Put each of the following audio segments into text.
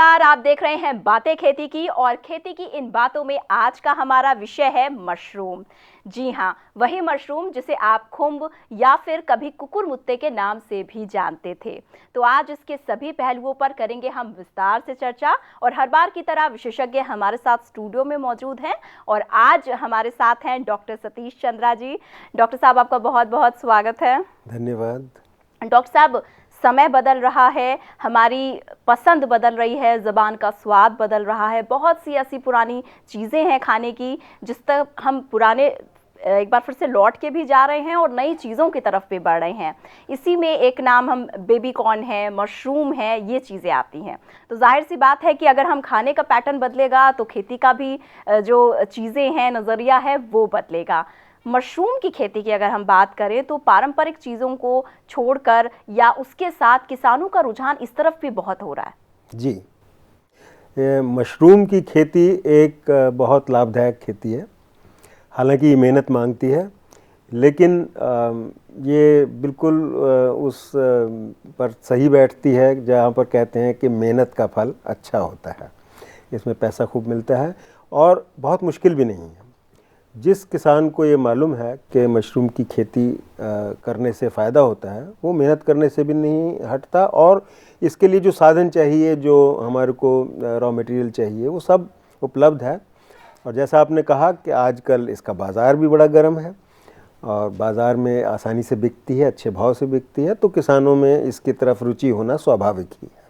नमस्कार, आप देख रहे हैं बातें खेती की और खेती की इन बातों में आज का हमारा विषय है मशरूम। जी हाँ, वही मशरूम जिसे आप खुम्ब या फिर कभी कुकुरमुत्ते के नाम से भी जानते थे। तो आज इसके सभी पहलुओं पर करेंगे हम विस्तार से चर्चा और हर बार की तरह विशेषज्ञ हमारे साथ स्टूडियो में मौजूद हैं और आज हमारे साथ हैं डॉक्टर सतीश चंद्रा जी। डॉक्टर साहब, आपका बहुत बहुत स्वागत है। धन्यवाद। डॉक्टर साहब, समय बदल रहा है, हमारी पसंद बदल रही है, ज़बान का स्वाद बदल रहा है, बहुत सी ऐसी पुरानी चीज़ें हैं खाने की जिस तक हम पुराने एक बार फिर से लौट के भी जा रहे हैं और नई चीज़ों की तरफ भी बढ़ रहे हैं। इसी में एक नाम हम बेबी कॉर्न है, मशरूम है, ये चीज़ें आती हैं। तो जाहिर सी बात है कि अगर हम खाने का पैटर्न बदलेगा तो खेती का भी जो चीज़ें हैं, नज़रिया है, वो बदलेगा। मशरूम की खेती की अगर हम बात करें तो पारंपरिक चीज़ों को छोड़कर या उसके साथ किसानों का रुझान इस तरफ भी बहुत हो रहा है। जी, मशरूम की खेती एक बहुत लाभदायक खेती है। हालांकि ये मेहनत मांगती है, लेकिन ये बिल्कुल उस पर सही बैठती है जहाँ पर कहते हैं कि मेहनत का फल अच्छा होता है। इसमें पैसा खूब मिलता है और बहुत मुश्किल भी नहीं है। जिस किसान को ये मालूम है कि मशरूम की खेती करने से फ़ायदा होता है, वो मेहनत करने से भी नहीं हटता और इसके लिए जो साधन चाहिए, जो हमारे को रॉ मटेरियल चाहिए, वो सब उपलब्ध है। और जैसा आपने कहा कि आजकल इसका बाज़ार भी बड़ा गर्म है और बाज़ार में आसानी से बिकती है, अच्छे भाव से बिकती है, तो किसानों में इसकी तरफ रुचि होना स्वाभाविक ही है।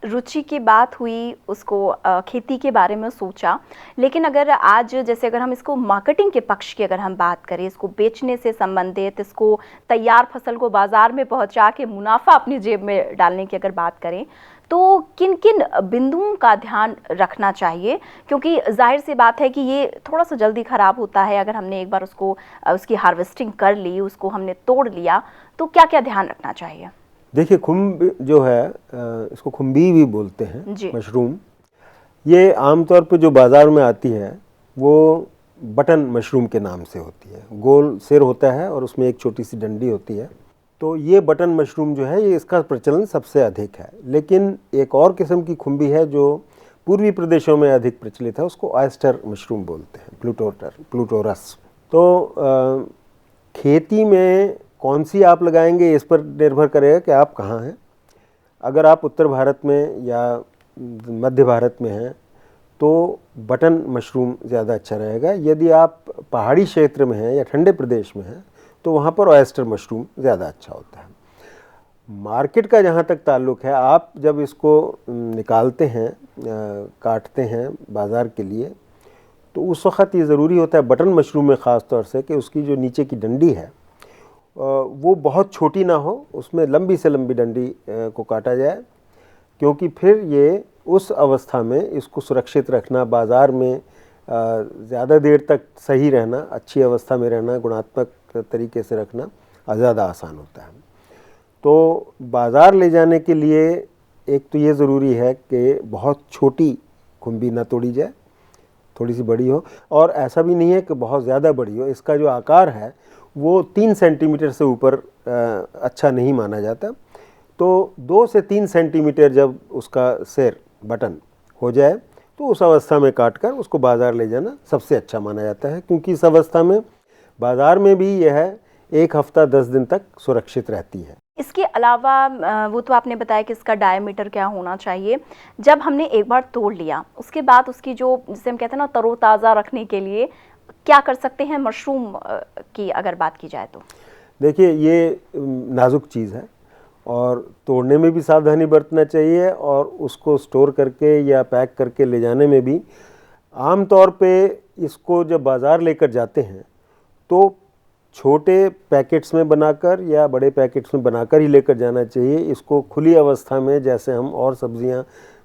रुचि की बात हुई, उसको खेती के बारे में सोचा, लेकिन अगर आज जैसे अगर हम इसको मार्केटिंग के पक्ष की अगर हम बात करें, इसको बेचने से संबंधित, इसको तैयार फसल को बाज़ार में पहुंचा के मुनाफा अपनी जेब में डालने की अगर बात करें तो किन किन बिंदुओं का ध्यान रखना चाहिए? क्योंकि जाहिर सी बात है कि ये थोड़ा सा जल्दी ख़राब होता है। अगर हमने एक बार उसकी हार्वेस्टिंग कर ली, उसको हमने तोड़ लिया, तो क्या क्या ध्यान रखना चाहिए? देखिए, खुम्ब जो है, इसको खुम्बी भी बोलते हैं, मशरूम। ये आमतौर पे जो बाज़ार में आती है वो बटन मशरूम के नाम से होती है। गोल सिर होता है और उसमें एक छोटी सी डंडी होती है। तो ये बटन मशरूम जो है, ये इसका प्रचलन सबसे अधिक है। लेकिन एक और किस्म की खुम्बी है जो पूर्वी प्रदेशों में अधिक प्रचलित है, उसको ऑयस्टर मशरूम बोलते हैं, प्लूटोरस। तो खेती में कौन सी आप लगाएंगे, इस पर निर्भर करेगा कि आप कहाँ हैं। अगर आप उत्तर भारत में या मध्य भारत में हैं तो बटन मशरूम ज़्यादा अच्छा रहेगा। यदि आप पहाड़ी क्षेत्र में हैं या ठंडे प्रदेश में हैं तो वहाँ पर ऑयस्टर मशरूम ज़्यादा अच्छा होता है। मार्केट का जहाँ तक ताल्लुक़ है, आप जब इसको निकालते हैं, काटते हैं बाज़ार के लिए, तो उस वक़्त ये ज़रूरी होता है बटन मशरूम में ख़ास तौर से कि उसकी जो नीचे की डंडी है वो बहुत छोटी ना हो, उसमें लंबी से लंबी डंडी को काटा जाए, क्योंकि फिर ये उस अवस्था में इसको सुरक्षित रखना, बाज़ार में ज़्यादा देर तक सही रहना, अच्छी अवस्था में रहना, गुणात्मक तरीके से रखना ज़्यादा आसान होता है। तो बाज़ार ले जाने के लिए एक तो ये ज़रूरी है कि बहुत छोटी खुम्बी ना तोड़ी जाए, थोड़ी सी बड़ी हो, और ऐसा भी नहीं है कि बहुत ज़्यादा बड़ी हो। इसका जो आकार है वो 3 सेंटीमीटर से ऊपर अच्छा नहीं माना जाता। तो 2 से 3 सेंटीमीटर जब उसका सिर बटन हो जाए तो उस अवस्था में काटकर उसको बाज़ार ले जाना सबसे अच्छा माना जाता है, क्योंकि इस अवस्था में बाज़ार में भी यह 1 हफ्ता 10 दिन तक सुरक्षित रहती है। इसके अलावा वो तो आपने बताया कि इसका डायमीटर क्या होना चाहिए। जब हमने एक बार तोड़ लिया, उसके बाद उसकी जो, जिसे हम कहते हैं ना, तरोताज़ा रखने के लिए क्या कर सकते हैं मशरूम की अगर बात की जाए तो? देखिए, ये नाजुक चीज़ है और तोड़ने में भी सावधानी बरतना चाहिए और उसको स्टोर करके या पैक करके ले जाने में भी। आम तौर पे इसको जब बाज़ार लेकर जाते हैं तो छोटे पैकेट्स में बनाकर या बड़े पैकेट्स में बनाकर ही लेकर जाना चाहिए। इसको खुली अवस्था में, जैसे हम और सब्जियां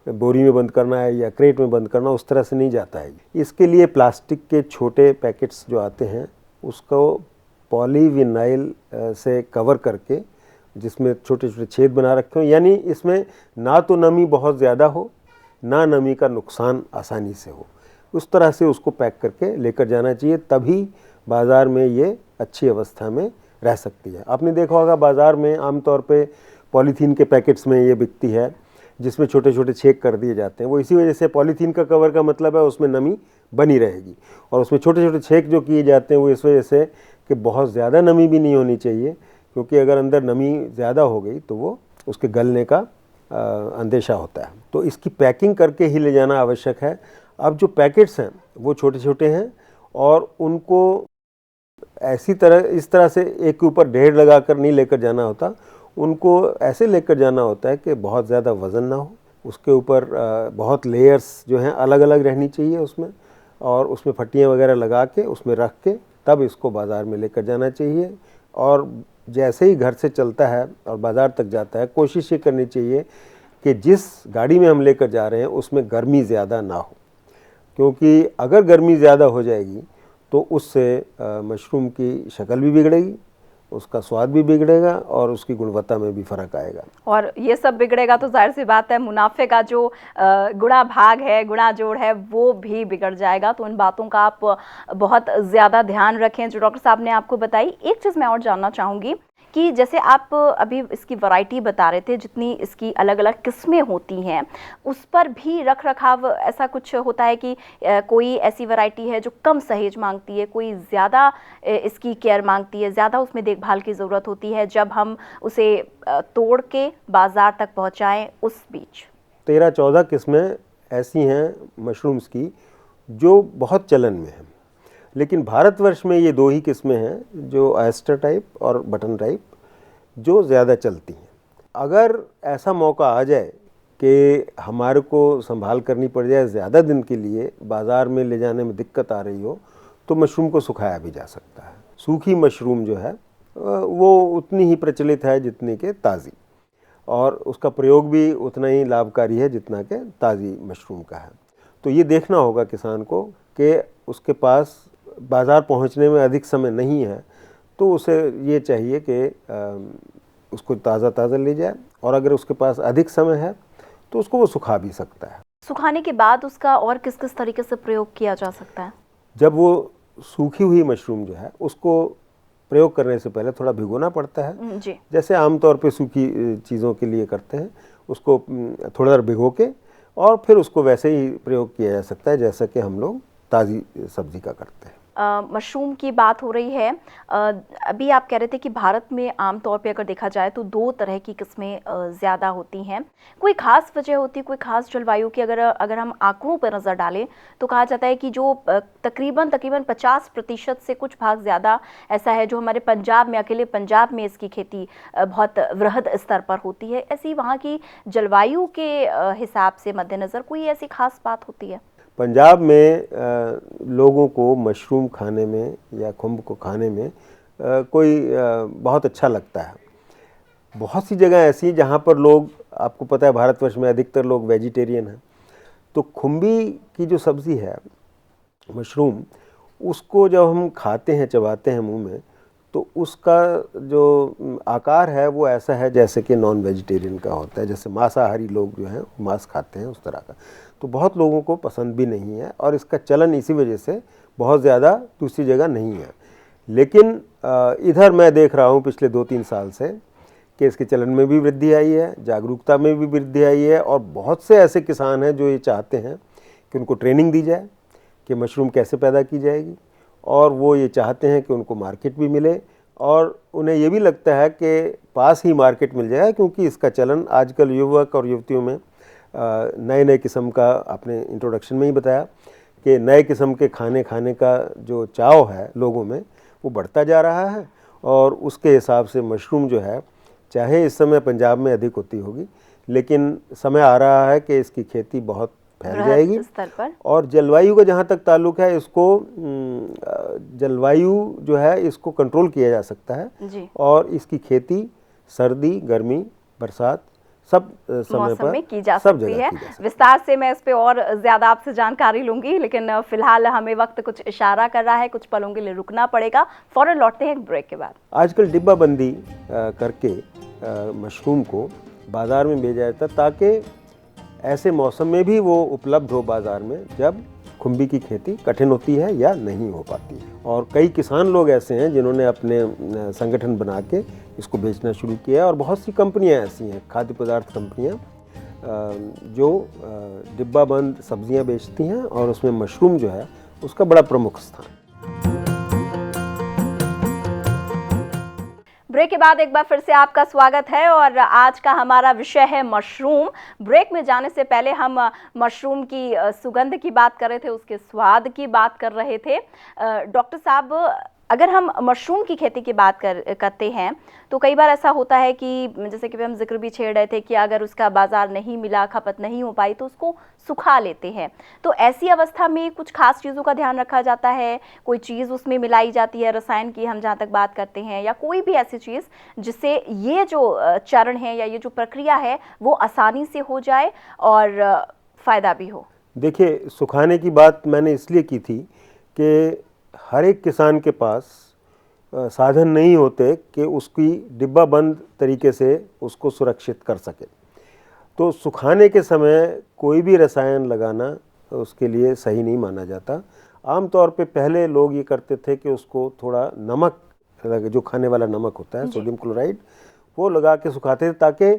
बोरी में बंद करना है या क्रेट में बंद करना, उस तरह से नहीं जाता है। इसके लिए प्लास्टिक के छोटे पैकेट्स जो आते हैं उसको पॉलीविनाइल से कवर करके, जिसमें छोटे छोटे छेद बना रखे हों, यानी इसमें ना तो नमी बहुत ज़्यादा हो, ना नमी का नुकसान आसानी से हो, उस तरह से उसको पैक करके लेकर जाना चाहिए। तभी बाज़ार में ये अच्छी अवस्था में रह सकती है। आपने देखा होगा बाज़ार में आमतौर पे पॉलीथीन के पैकेट्स में ये बिकती है, जिसमें छोटे छोटे छेद कर दिए जाते हैं। वो इसी वजह से पॉलीथीन का कवर का मतलब है उसमें नमी बनी रहेगी, और उसमें छोटे छोटे छेद जो किए जाते हैं वो इस वजह से कि बहुत ज़्यादा नमी भी नहीं होनी चाहिए, क्योंकि अगर अंदर नमी ज़्यादा हो गई तो वो उसके गलने का अंदेशा होता है। तो इसकी पैकिंग करके ही ले जाना आवश्यक है। अब जो पैकेट्स हैं वो छोटे छोटे हैं, और उनको इस तरह से एक के ऊपर ढेर लगा कर नहीं लेकर जाना होता, उनको ऐसे लेकर जाना होता है कि बहुत ज़्यादा वज़न ना हो, उसके ऊपर बहुत लेयर्स जो हैं अलग अलग रहनी चाहिए उसमें, और उसमें फट्टियाँ वगैरह लगा के उसमें रख के तब इसको बाज़ार में लेकर जाना चाहिए। और जैसे ही घर से चलता है और बाज़ार तक जाता है, कोशिश ये करनी चाहिए कि जिस गाड़ी में हम लेकर जा रहे हैं उसमें गर्मी ज़्यादा ना हो, क्योंकि अगर गर्मी ज़्यादा हो जाएगी तो उससे मशरूम की शक्ल भी बिगड़ेगी, उसका स्वाद भी बिगड़ेगा और उसकी गुणवत्ता में भी फ़र्क आएगा। और ये सब बिगड़ेगा तो जाहिर सी बात है मुनाफे का जो गुणा भाग है, गुणा जोड़ है, वो भी बिगड़ जाएगा। तो इन बातों का आप बहुत ज़्यादा ध्यान रखें जो डॉक्टर साहब ने आपको बताई। एक चीज़ मैं और जानना चाहूँगी कि जैसे आप अभी इसकी वैरायटी बता रहे थे, जितनी इसकी अलग अलग किस्में होती हैं उस पर भी रख रखाव ऐसा कुछ होता है कि कोई ऐसी वैरायटी है जो कम सहेज मांगती है, कोई ज़्यादा इसकी केयर मांगती है, ज़्यादा उसमें देखभाल की ज़रूरत होती है जब हम उसे तोड़ के बाज़ार तक पहुंचाएं? उस बीच 13-14 किस्में ऐसी हैं मशरूम्स की जो बहुत चलन में हैं, लेकिन भारतवर्ष में ये 2 ही किस्में हैं, जो ऑयस्टर टाइप और बटन टाइप, जो ज़्यादा चलती हैं। अगर ऐसा मौका आ जाए कि हमारे को संभाल करनी पड़ जाए ज़्यादा दिन के लिए, बाज़ार में ले जाने में दिक्कत आ रही हो, तो मशरूम को सुखाया भी जा सकता है। सूखी मशरूम जो है वो उतनी ही प्रचलित है जितनी कि ताज़ी, और उसका प्रयोग भी उतना ही लाभकारी है जितना कि ताज़ी मशरूम का है। तो ये देखना होगा किसान को कि उसके पास बाज़ार पहुंचने में अधिक समय नहीं है, तो उसे ये चाहिए कि उसको ताज़ा ले जाए, और अगर उसके पास अधिक समय है तो उसको वो सुखा भी सकता है। सुखाने के बाद उसका और किस किस तरीके से प्रयोग किया जा सकता है? जब वो सूखी हुई मशरूम जो है उसको प्रयोग करने से पहले थोड़ा भिगोना पड़ता है जी। जैसे आमतौर पे सूखी चीज़ों के लिए करते हैं, उसको थोड़ा देर भिगो के और फिर उसको वैसे ही प्रयोग किया जा सकता है जैसा कि हम लोग ताज़ी सब्जी का करते हैं। मशरूम की बात हो रही है, अभी आप कह रहे थे कि भारत में आमतौर पे अगर देखा जाए तो 2 तरह की किस्में ज़्यादा होती हैं। कोई ख़ास वजह होती है, कोई ख़ास जलवायु की? अगर हम आंकड़ों पर नज़र डालें तो कहा जाता है कि जो तकरीबन 50% से कुछ भाग ज़्यादा ऐसा है जो हमारे पंजाब में, अकेले पंजाब में इसकी खेती बहुत वृहद स्तर पर होती है। ऐसी वहाँ की जलवायु के हिसाब से मद्देनज़र कोई ऐसी ख़ास बात होती है? पंजाब में लोगों को मशरूम खाने में या खुम्ब को खाने में कोई बहुत अच्छा लगता है। बहुत सी जगह ऐसी हैं जहाँ पर लोग, आपको पता है भारतवर्ष में अधिकतर लोग वेजिटेरियन हैं, तो खुम्बी की जो सब्ज़ी है मशरूम, उसको जब हम खाते हैं, चबाते हैं मुंह में, तो उसका जो आकार है वो ऐसा है जैसे कि नॉन वेजिटेरियन का होता है, जैसे मांसाहारी लोग जो हैं मांस खाते हैं उस तरह का। तो बहुत लोगों को पसंद भी नहीं है और इसका चलन इसी वजह से बहुत ज़्यादा दूसरी जगह नहीं है। लेकिन इधर मैं देख रहा हूँ पिछले 2-3 साल से कि इसके चलन में भी वृद्धि आई है, जागरूकता में भी वृद्धि आई है, और बहुत से ऐसे किसान हैं जो ये चाहते हैं कि उनको ट्रेनिंग दी जाए कि मशरूम कैसे पैदा की जाएगी, और वो ये चाहते हैं कि उनको मार्केट भी मिले, और उन्हें ये भी लगता है कि पास ही मार्केट मिल जाए, क्योंकि इसका चलन आजकल युवक और युवतियों में नए किस्म का, आपने इंट्रोडक्शन में ही बताया कि नए किस्म के खाने का जो चाव है लोगों में वो बढ़ता जा रहा है, और उसके हिसाब से मशरूम जो है, चाहे इस समय पंजाब में अधिक होती होगी, लेकिन समय आ रहा है कि इसकी खेती बहुत फैल जाएगी स्तर पर। और जलवायु का जहाँ तक ताल्लुक है, इसको जलवायु जो है इसको कंट्रोल किया जा सकता है जी। और इसकी खेती सर्दी, गर्मी, बरसात सब समय पर में की जा सकती है। विस्तार से मैं इस पे और ज़्यादा आपसे जानकारी लूंगी, लेकिन फिलहाल हमें वक्त कुछ इशारा कर रहा है, कुछ पलों के लिए रुकना पड़ेगा। फौरन लौटते हैं एक ब्रेक के बाद। आजकल डिब्बाबंदी करके मशरूम को बाज़ार में भेजा जाता है ताकि ऐसे मौसम में भी वो उपलब्ध हो बाज़ार में जब खुम्बी की खेती कठिन होती है या नहीं हो पाती है। और कई किसान लोग ऐसे हैं जिन्होंने अपने संगठन बना के इसको बेचना शुरू किया है, और बहुत सी कंपनियां ऐसी हैं, खाद्य पदार्थ कंपनियां, जो डिब्बा बंद सब्जियां बेचती हैं और उसमें मशरूम जो है उसका बड़ा प्रमुख स्थान। ब्रेक के बाद एक बार फिर से आपका स्वागत है और आज का हमारा विषय है मशरूम। ब्रेक में जाने से पहले हम मशरूम की सुगंध की बात कर रहे थे, उसके स्वाद की बात कर रहे थे। डॉक्टर साहब, अगर हम मशरूम की खेती की बात करते हैं तो कई बार ऐसा होता है कि जैसे कि हम जिक्र भी छेड़ रहे थे कि अगर उसका बाजार नहीं मिला, खपत नहीं हो पाई तो उसको सुखा लेते हैं। तो ऐसी अवस्था में कुछ खास चीज़ों का ध्यान रखा जाता है, कोई चीज़ उसमें मिलाई जाती है, रसायन की हम जहाँ तक बात करते हैं, या कोई भी ऐसी चीज़ जिससे ये जो चरण है या ये जो प्रक्रिया है वो आसानी से हो जाए और फ़ायदा भी हो? देखिए, सुखाने की बात मैंने इसलिए की थी कि हर एक किसान के पास साधन नहीं होते कि उसकी डिब्बा बंद तरीके से उसको सुरक्षित कर सके। तो सुखाने के समय कोई भी रसायन लगाना उसके लिए सही नहीं माना जाता। आमतौर पे पहले लोग ये करते थे कि उसको थोड़ा नमक, जो खाने वाला नमक होता है, सोडियम क्लोराइड, वो लगा के सुखाते थे ताकि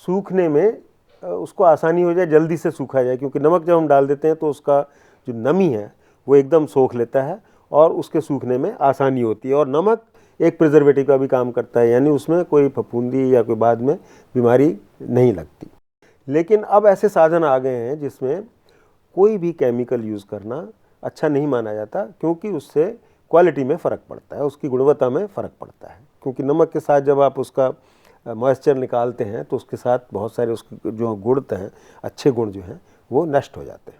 सूखने में उसको आसानी हो जाए, जल्दी से सूखा जाए। क्योंकि नमक जब हम डाल देते हैं तो उसका जो नमी है वो एकदम सोख लेता है और उसके सूखने में आसानी होती है। और नमक एक प्रिजर्वेटिव का भी काम करता है, यानी उसमें कोई फफूंदी या कोई बाद में बीमारी नहीं लगती। लेकिन अब ऐसे साधन आ गए हैं जिसमें कोई भी केमिकल यूज़ करना अच्छा नहीं माना जाता, क्योंकि उससे क्वालिटी में फ़र्क पड़ता है, उसकी गुणवत्ता में फ़र्क पड़ता है। क्योंकि नमक के साथ जब आप उसका मॉइस्चर निकालते हैं तो उसके साथ बहुत सारे उसके जो गुण हैं, अच्छे गुण जो हैं, वो नष्ट हो जाते हैं।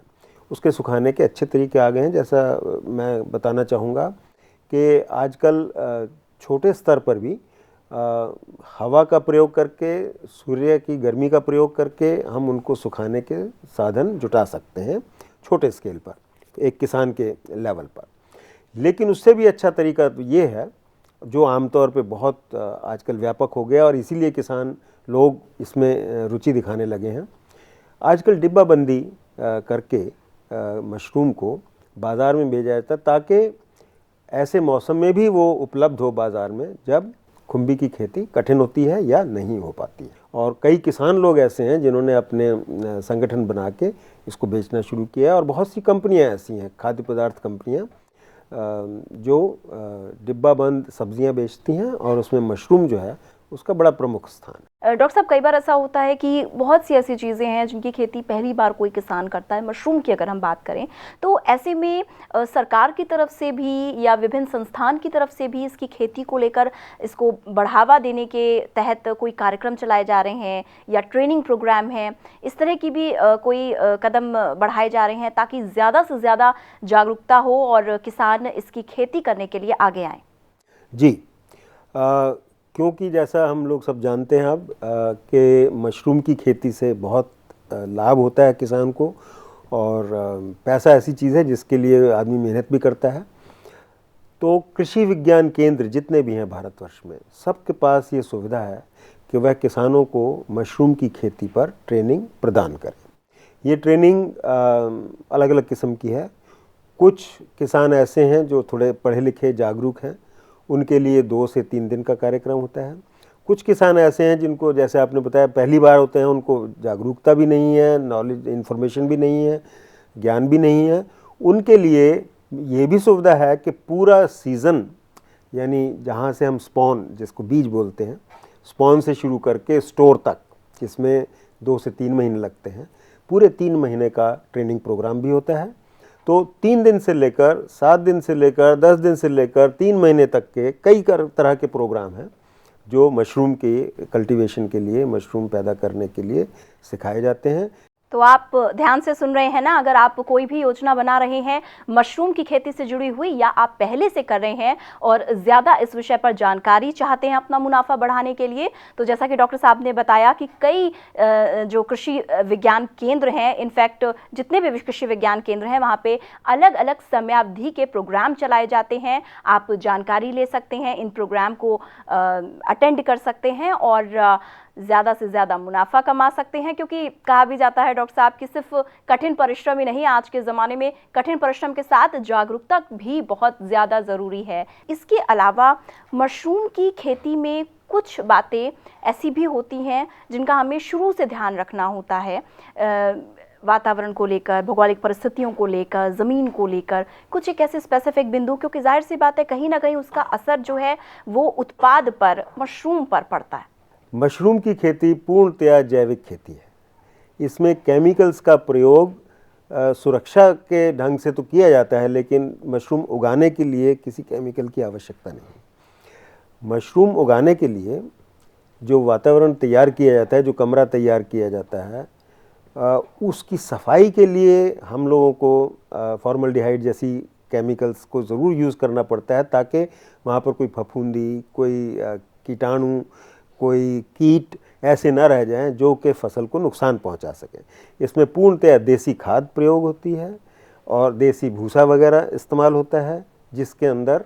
उसके सुखाने के अच्छे तरीके आ गए हैं। जैसा मैं बताना चाहूँगा कि आजकल छोटे स्तर पर भी हवा का प्रयोग करके, सूर्य की गर्मी का प्रयोग करके हम उनको सुखाने के साधन जुटा सकते हैं छोटे स्केल पर, एक किसान के लेवल पर। लेकिन उससे भी अच्छा तरीका तो ये है, जो आमतौर पे बहुत आजकल व्यापक हो गया और इसीलिए किसान लोग इसमें रुचि दिखाने लगे हैं। आजकल डिब्बा बंदी करके मशरूम को बाज़ार में भेजा जाता है ताकि ऐसे मौसम में भी वो उपलब्ध हो बाज़ार में जब खुम्बी की खेती कठिन होती है या नहीं हो पाती है। और कई किसान लोग ऐसे हैं जिन्होंने अपने संगठन बना के इसको बेचना शुरू किया है। और बहुत सी कंपनियां ऐसी हैं, खाद्य पदार्थ कंपनियां, जो डिब्बा बंद सब्जियां बेचती हैं और उसमें मशरूम जो है उसका बड़ा प्रमुख स्थान है। डॉक्टर साहब, कई बार ऐसा होता है कि बहुत सी ऐसी चीज़ें हैं जिनकी खेती पहली बार कोई किसान करता है। मशरूम की अगर हम बात करें तो ऐसे में सरकार की तरफ से भी या विभिन्न संस्थान की तरफ से भी इसकी खेती को लेकर इसको बढ़ावा देने के तहत कोई कार्यक्रम चलाए जा रहे हैं या ट्रेनिंग प्रोग्राम है, इस तरह की भी कोई कदम बढ़ाए जा रहे हैं ताकि ज़्यादा से ज़्यादा जागरूकता हो और किसान इसकी खेती करने के लिए आगे आएँ? जी, क्योंकि जैसा हम लोग सब जानते हैं अब कि मशरूम की खेती से बहुत लाभ होता है किसान को, और पैसा ऐसी चीज़ है जिसके लिए आदमी मेहनत भी करता है। तो कृषि विज्ञान केंद्र जितने भी हैं भारतवर्ष में, सबके पास ये सुविधा है कि वह किसानों को मशरूम की खेती पर ट्रेनिंग प्रदान करें। ये ट्रेनिंग अलग अलग किस्म की है। कुछ किसान ऐसे हैं जो थोड़े पढ़े लिखे जागरूक हैं, उनके लिए 2 से 3 दिन का कार्यक्रम होता है। कुछ किसान ऐसे हैं जिनको, जैसे आपने बताया, पहली बार होते हैं, उनको जागरूकता भी नहीं है, नॉलेज, इन्फॉर्मेशन भी नहीं है, ज्ञान भी नहीं है। उनके लिए ये भी सुविधा है कि पूरा सीज़न, यानी जहाँ से हम स्पॉन, जिसको बीज बोलते हैं, स्पॉन से शुरू करके स्टोर तक, जिसमें 2 से 3 महीने लगते हैं, पूरे 3 महीने का ट्रेनिंग प्रोग्राम भी होता है। तो 3 दिन से लेकर 7 दिन से लेकर 10 दिन से लेकर 3 महीने तक के कई तरह के प्रोग्राम हैं जो मशरूम के कल्टीवेशन के लिए, मशरूम पैदा करने के लिए सिखाए जाते हैं। तो आप ध्यान से सुन रहे हैं ना, अगर आप कोई भी योजना बना रहे हैं मशरूम की खेती से जुड़ी हुई, या आप पहले से कर रहे हैं और ज़्यादा इस विषय पर जानकारी चाहते हैं अपना मुनाफा बढ़ाने के लिए, तो जैसा कि डॉक्टर साहब ने बताया कि कई जो कृषि विज्ञान केंद्र हैं, इनफैक्ट जितने भी कृषि विज्ञान केंद्र हैं वहाँ पे अलग अलग समयावधि के प्रोग्राम चलाए जाते हैं। आप जानकारी ले सकते हैं, इन प्रोग्राम को अटेंड कर सकते हैं और ज़्यादा से ज़्यादा मुनाफा कमा सकते हैं। क्योंकि कहा भी जाता है डॉक्टर साहब कि सिर्फ कठिन परिश्रम ही नहीं, आज के ज़माने में कठिन परिश्रम के साथ जागरूकता भी बहुत ज़्यादा ज़रूरी है। इसके अलावा मशरूम की खेती में कुछ बातें ऐसी भी होती हैं जिनका हमें शुरू से ध्यान रखना होता है, वातावरण को लेकर, भौगोलिक परिस्थितियों को लेकर, ज़मीन को लेकर, कुछ एक ऐसे स्पेसिफिक बिंदु, क्योंकि जाहिर सी बात है कहीं ना कहीं उसका असर जो है वो उत्पाद पर, मशरूम पर पड़ता है। मशरूम की खेती पूर्णतया जैविक खेती है। इसमें केमिकल्स का प्रयोग सुरक्षा के ढंग से तो किया जाता है, लेकिन मशरूम उगाने के लिए किसी केमिकल की आवश्यकता नहीं। मशरूम उगाने के लिए जो वातावरण तैयार किया जाता है, जो कमरा तैयार किया जाता है, उसकी सफाई के लिए हम लोगों को फॉर्मल्डिहाइड जैसी केमिकल्स को ज़रूर यूज़ करना पड़ता है, ताकि वहाँ पर कोई फफूंदी, कोई कीटाणु, कोई कीट ऐसे ना रह जाएं जो कि फसल को नुकसान पहुंचा सकें। इसमें पूर्णतः देसी खाद प्रयोग होती है और देसी भूसा वगैरह इस्तेमाल होता है, जिसके अंदर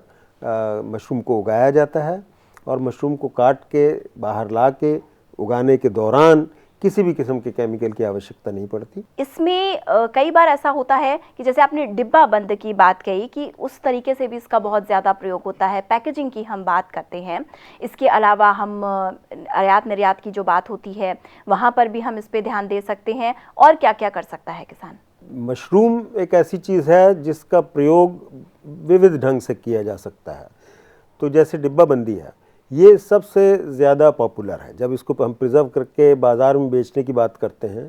मशरूम को उगाया जाता है और मशरूम को काट के बाहर ला के उगाने के दौरान किसी भी किस्म के केमिकल की आवश्यकता नहीं पड़ती। इसमें कई बार ऐसा होता है कि जैसे आपने डिब्बा बंद की बात कही कि उस तरीके से भी इसका बहुत ज़्यादा प्रयोग होता है। पैकेजिंग की हम बात करते हैं, इसके अलावा हम आयात निर्यात की जो बात होती है वहाँ पर भी हम इस पर ध्यान दे सकते हैं। और क्या क्या कर सकता है किसान? मशरूम एक ऐसी चीज़ है जिसका प्रयोग विविध ढंग से किया जा सकता है। तो जैसे डिब्बा बंदी है, ये सबसे ज़्यादा पॉपुलर है। जब इसको हम प्रिजर्व करके बाज़ार में बेचने की बात करते हैं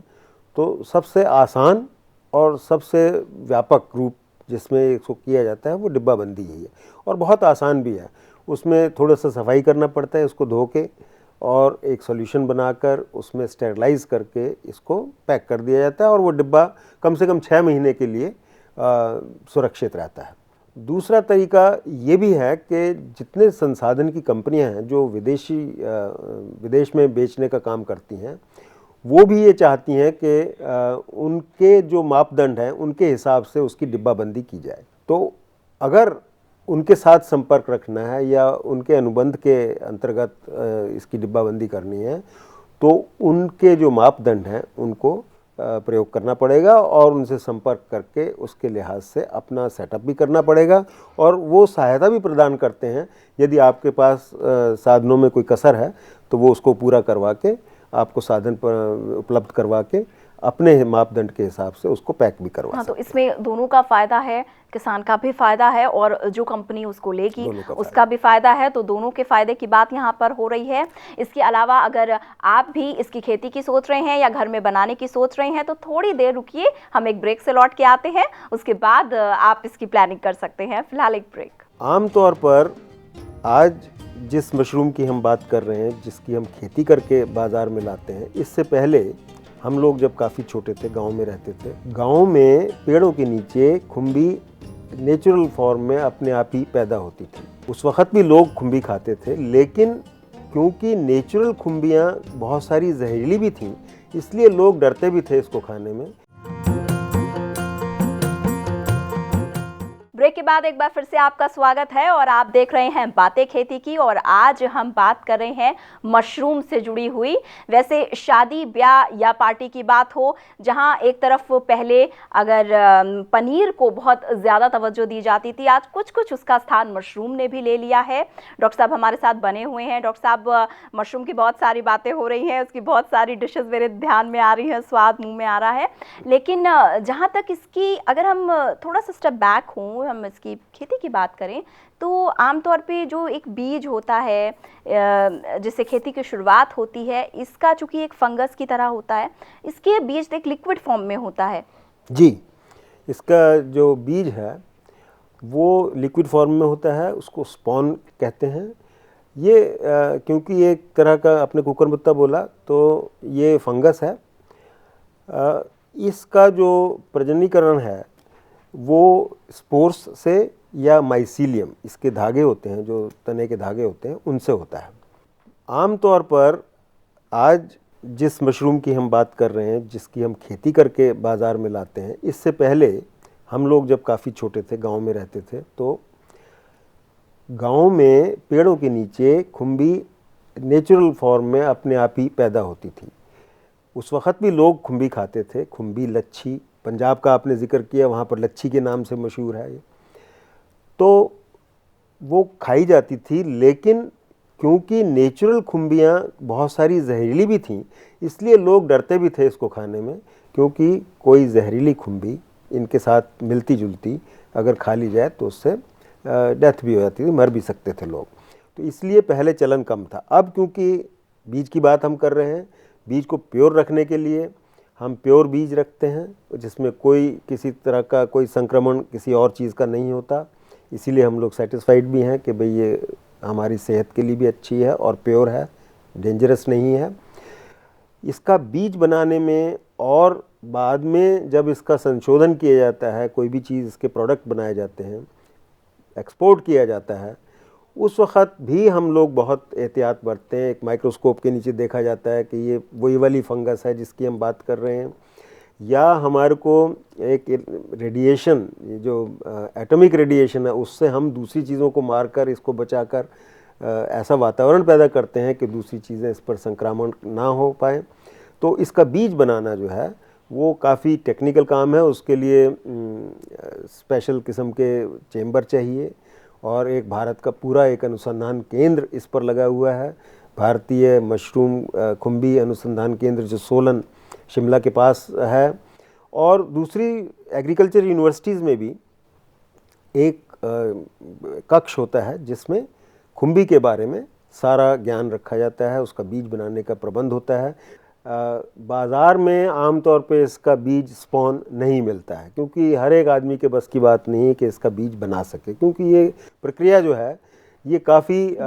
तो सबसे आसान और सबसे व्यापक रूप जिसमें इसको किया जाता है वो डिब्बा बंदी ही है, और बहुत आसान भी है। उसमें थोड़ा सा सफाई करना पड़ता है, इसको धो के और एक सॉल्यूशन बनाकर उसमें स्टेरलाइज करके इसको पैक कर दिया जाता है और वो डिब्बा कम से कम 6 महीने के लिए सुरक्षित रहता है। दूसरा तरीका ये भी है कि जितने संसाधन की कंपनियां हैं जो विदेश में बेचने का काम करती हैं, वो भी ये चाहती हैं कि उनके जो मापदंड हैं उनके हिसाब से उसकी डिब्बाबंदी की जाए। तो अगर उनके साथ संपर्क रखना है या उनके अनुबंध के अंतर्गत इसकी डिब्बाबंदी करनी है, तो उनके जो मापदंड हैं उनको प्रयोग करना पड़ेगा और उनसे संपर्क करके उसके लिहाज से अपना सेटअप भी करना पड़ेगा। और वो सहायता भी प्रदान करते हैं, यदि आपके पास साधनों में कोई कसर है तो वो उसको पूरा करवा के आपको साधन पर उपलब्ध करवा के अपने मापदंड के हिसाब से उसको पैक भी करवा सकते हैं। तो इसमें दोनों का फ़ायदा है, किसान का भी फ़ायदा है और जो कंपनी उसको लेगी उसका भी फ़ायदा है। तो दोनों के फ़ायदे की बात यहाँ पर हो रही है। इसके अलावा अगर आप भी इसकी खेती की सोच रहे हैं या घर में बनाने की सोच रहे हैं तो थोड़ी देर रुकिए, हम एक ब्रेक से लौट के आते हैं, उसके बाद आप इसकी प्लानिंग कर सकते हैं। फिलहाल एक ब्रेक। आमतौर पर आज जिस मशरूम की हम बात कर रहे हैं, जिसकी हम खेती करके बाज़ार में लाते हैं, इससे पहले हम लोग जब काफ़ी छोटे थे, गांव में रहते थे, गांव में पेड़ों के नीचे खुम्बी नेचुरल फॉर्म में अपने आप ही पैदा होती थी। उस वक़्त भी लोग खुम्बी खाते थे, लेकिन क्योंकि नेचुरल खुम्बियाँ बहुत सारी जहरीली भी थीं, इसलिए लोग डरते भी थे इसको खाने में। ब्रेक के बाद एक बार फिर से आपका स्वागत है और आप देख रहे हैं बातें खेती की। और आज हम बात कर रहे हैं मशरूम से जुड़ी हुई। वैसे शादी ब्याह या पार्टी की बात हो, जहां एक तरफ पहले अगर पनीर को बहुत ज़्यादा तवज्जो दी जाती थी, आज कुछ कुछ उसका स्थान मशरूम ने भी ले लिया है। डॉक्टर साहब हमारे साथ बने हुए हैं। डॉक्टर साहब, मशरूम की बहुत सारी बातें हो रही हैं, उसकी बहुत सारी डिशेस मेरे ध्यान में आ रही हैं, स्वाद मुँह में आ रहा है, लेकिन जहाँ तक इसकी अगर हम थोड़ा सा स्टेप बैक हों, हम इसकी खेती की बात करें तो आमतौर पे जो एक बीज होता है जिससे खेती की शुरुआत होती है, इसका चूंकि एक फंगस की तरह होता है, इसके बीज एक लिक्विड फॉर्म में होता है। जी, इसका जो बीज है वो लिक्विड फॉर्म में होता है, उसको स्पॉन कहते हैं। ये क्योंकि एक तरह का आपने कुकुरमुत्ता बोला, तो ये फंगस है। इसका जो प्रजननीकरण है वो स्पोर्स से या माइसीलियम, इसके धागे होते हैं, जो तने के धागे होते हैं, उनसे होता है। आमतौर पर आज जिस मशरूम की हम बात कर रहे हैं, जिसकी हम खेती करके बाज़ार में लाते हैं, इससे पहले हम लोग जब काफ़ी छोटे थे, गांव में रहते थे, तो गांव में पेड़ों के नीचे खुम्बी नेचुरल फॉर्म में अपने आप ही पैदा होती थी। उस वक़्त भी लोग खुम्बी खाते थे। खुम्बी, लच्छी, पंजाब का आपने जिक्र किया, वहाँ पर लच्छी के नाम से मशहूर है ये। तो वो खाई जाती थी, लेकिन क्योंकि नेचुरल खुम्बियाँ बहुत सारी जहरीली भी थीं, इसलिए लोग डरते भी थे इसको खाने में, क्योंकि कोई जहरीली खुम्बी इनके साथ मिलती जुलती अगर खा ली जाए तो उससे डेथ भी हो जाती थी, मर भी सकते थे लोग। तो इसलिए पहले चलन कम था। अब क्योंकि बीज की बात हम कर रहे हैं, बीज को प्योर रखने के लिए हम प्योर बीज रखते हैं जिसमें कोई किसी तरह का कोई संक्रमण किसी और चीज़ का नहीं होता, इसीलिए हम लोग सेटिस्फाइड भी हैं कि भाई ये हमारी सेहत के लिए भी अच्छी है और प्योर है, डेंजरस नहीं है। इसका बीज बनाने में और बाद में जब इसका संशोधन किया जाता है, कोई भी चीज़ इसके प्रोडक्ट बनाए जाते हैं, एक्सपोर्ट किया जाता है, उस वक़्त भी हम लोग बहुत एहतियात बरतते हैं। एक माइक्रोस्कोप के नीचे देखा जाता है कि ये वही वाली फंगस है जिसकी हम बात कर रहे हैं, या हमारे को एक रेडिएशन, ये जो एटॉमिक रेडिएशन है, उससे हम दूसरी चीज़ों को मारकर इसको बचाकर ऐसा वातावरण पैदा करते हैं कि दूसरी चीज़ें इस पर संक्रमण ना हो पाए। तो इसका बीज बनाना जो है वो काफ़ी टेक्निकल काम है, उसके लिए स्पेशल किस्म के चेंबर चाहिए और एक भारत का पूरा एक अनुसंधान केंद्र इस पर लगा हुआ है, भारतीय मशरूम खुम्बी अनुसंधान केंद्र जो सोलन शिमला के पास है। और दूसरी एग्रीकल्चर यूनिवर्सिटीज़ में भी एक कक्ष होता है जिसमें खुम्बी के बारे में सारा ज्ञान रखा जाता है, उसका बीज बनाने का प्रबंध होता है। बाज़ार में आमतौर पे इसका बीज स्पॉन नहीं मिलता है, क्योंकि हर एक आदमी के बस की बात नहीं है कि इसका बीज बना सके, क्योंकि ये प्रक्रिया जो है ये काफ़ी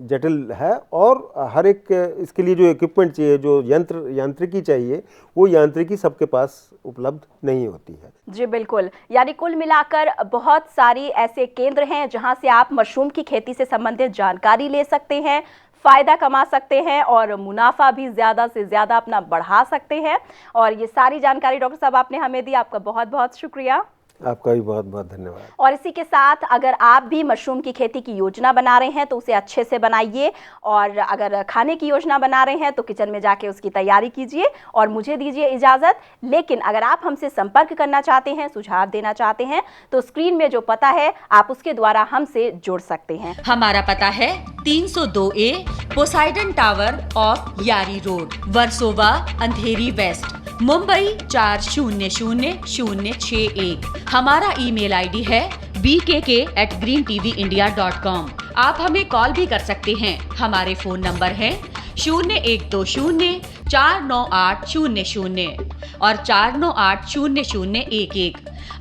जटिल है और हर एक इसके लिए जो इक्विपमेंट चाहिए, जो यांत्रिकी चाहिए, वो यांत्रिकी सबके पास उपलब्ध नहीं होती है। जी बिल्कुल, यानी कुल मिलाकर बहुत सारी ऐसे केंद्र हैं जहां से आप मशरूम की खेती से संबंधित जानकारी ले सकते हैं, फ़ायदा कमा सकते हैं और मुनाफा भी ज़्यादा से ज़्यादा अपना बढ़ा सकते हैं। और ये सारी जानकारी डॉक्टर साहब आपने हमें दी, आपका बहुत बहुत शुक्रिया। आपका भी बहुत बहुत धन्यवाद। और इसी के साथ अगर आप भी मशरूम की खेती की योजना बना रहे हैं तो उसे अच्छे से बनाइए, और अगर खाने की योजना बना रहे हैं तो किचन में जाके उसकी तैयारी कीजिए। और मुझे दीजिए इजाज़त, लेकिन अगर आप हमसे संपर्क करना चाहते हैं, सुझाव देना चाहते हैं, तो स्क्रीन में जो पता है आप उसके द्वारा हमसे जुड़ सकते हैं। हमारा पता है 302A पोसाइडन टावर ऑफ यारी रोड, वर्सोवा, अंधेरी वेस्ट, मुंबई 400061। हमारा ईमेल आईडी है bkk@greentvindia.com। आप हमें कॉल भी कर सकते हैं। हमारे फोन नंबर है 0120498000 और 49800011।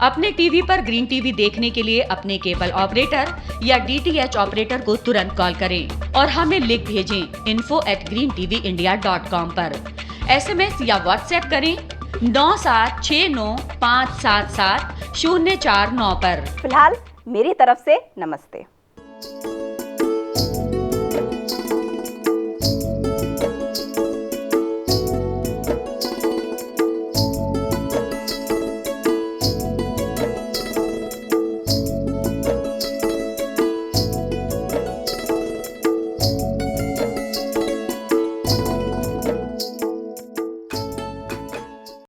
अपने टीवी पर ग्रीन टीवी देखने के लिए अपने केबल ऑपरेटर या DTH ऑपरेटर को तुरंत कॉल करें और हमें लिख भेजें info@greentvindia.com पर। SMS या WhatsApp करें 9769577049 पर। फिलहाल मेरी तरफ से नमस्ते।